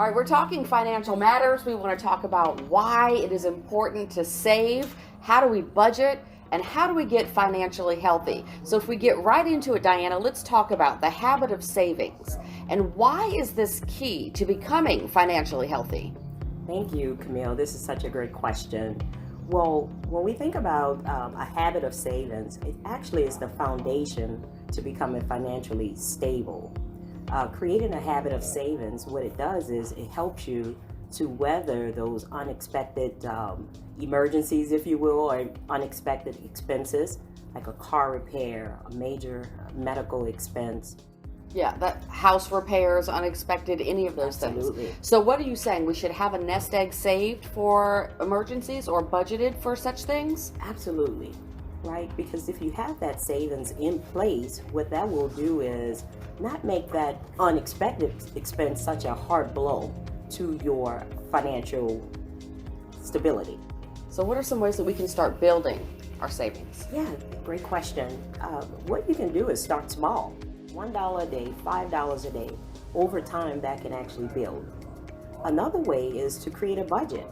right, we're talking financial matters. We want to talk about why it is important to save, how do we budget, and how do we get financially healthy. So if we get right into it, Diana, let's talk about the habit of savings. And why is this key to becoming financially healthy? Thank you, Camille. This is such a great question. Well, when we think about a habit of savings, it actually is the foundation to becoming financially stable. Creating a habit of savings, what it does is it helps you to weather those unexpected emergencies, if you will, or unexpected expenses, like a car repair, a major medical expense. Yeah, that house repairs, unexpected, any of those Absolutely. things. So what are you saying? We should have a nest egg saved for emergencies or budgeted for such things? Absolutely, right? Because if you have that savings in place, what that will do is not make that unexpected expense such a hard blow to your financial stability. So what are some ways that we can start building our savings? Yeah, great question. What you can do is start small. $1 a day, $5 a day. Over time, that can actually build. Another way is to create a budget.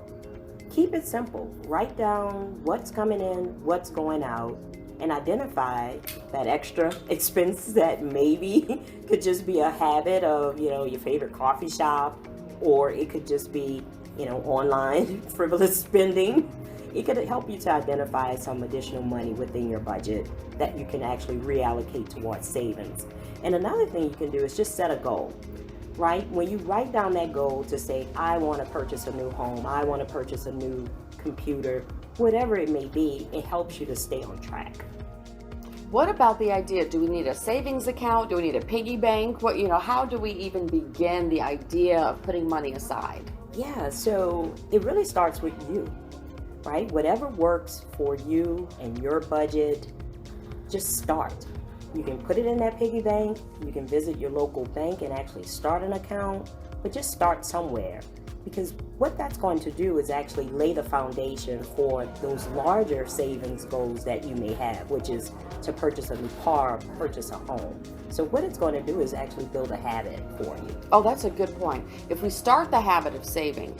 Keep it simple. Write down what's coming in, what's going out, and identify that extra expense that maybe could just be a habit of, your favorite coffee shop, or it could just be, online frivolous spending. It could help you to identify some additional money within your budget that you can actually reallocate towards savings. And another thing you can do is just set a goal, right? When you write down that goal to say, I want to purchase a new home, I want to purchase a new computer, whatever it may be, it helps you to stay on track. What about the idea? Do we need a savings account? Do we need a piggy bank? How do we even begin the idea of putting money aside? Yeah, so it really starts with you, right? Whatever works for you and your budget, just start. You can put it in that piggy bank. You can visit your local bank and actually start an account, but just start somewhere. Because what that's going to do is actually lay the foundation for those larger savings goals that you may have, which is to purchase a new car, purchase a home. So what it's going to do is actually build a habit for you. Oh, that's a good point. If we start the habit of saving,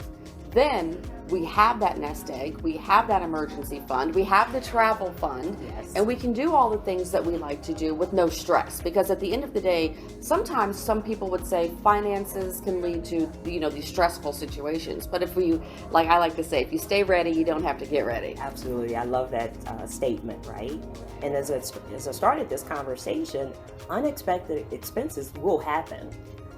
then we have that nest egg, we have that emergency fund, we have the travel fund, Yes. and we can do all the things that we like to do with no stress. Because at the end of the day, sometimes some people would say finances can lead to, these stressful situations. But if we, like I like to say, if you stay ready, you don't have to get ready. Absolutely. I love that statement, right? And as I started this conversation, unexpected expenses will happen.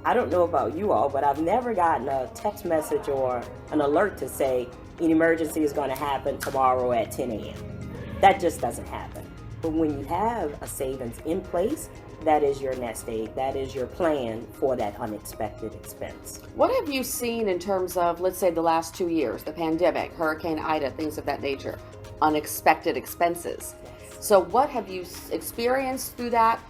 I don't know about you all, but I've never gotten a text message or an alert to say an emergency is going to happen tomorrow at 10 a.m. That just doesn't happen. But when you have a savings in place, that is your nest egg. That is your plan for that unexpected expense. What have you seen in terms of, let's say, the last 2 years, the pandemic, Hurricane Ida, things of that nature, unexpected expenses? So what have you experienced through that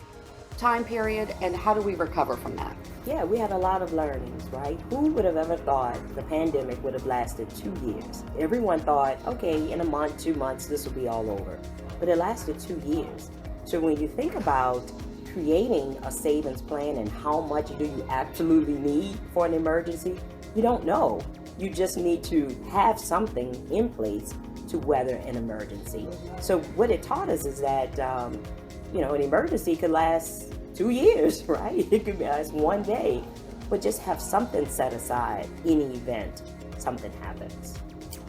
time period, and how do we recover from that? Yeah, we had a lot of learnings, right? Who would have ever thought the pandemic would have lasted 2 years? Everyone thought, okay, in a month, 2 months, this will be all over. But it lasted 2 years. So when you think about creating a savings plan and how much do you absolutely need for an emergency, you don't know. You just need to have something in place to weather an emergency. So what it taught us is that, an emergency could last 2 years, right? It could last 1 day, but just have something set aside in the event something happens.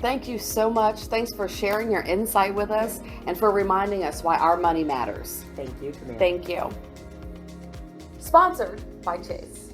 Thank you so much. Thanks for sharing your insight with us and for reminding us why our money matters. Thank you, Camille. Thank you. Sponsored by Chase.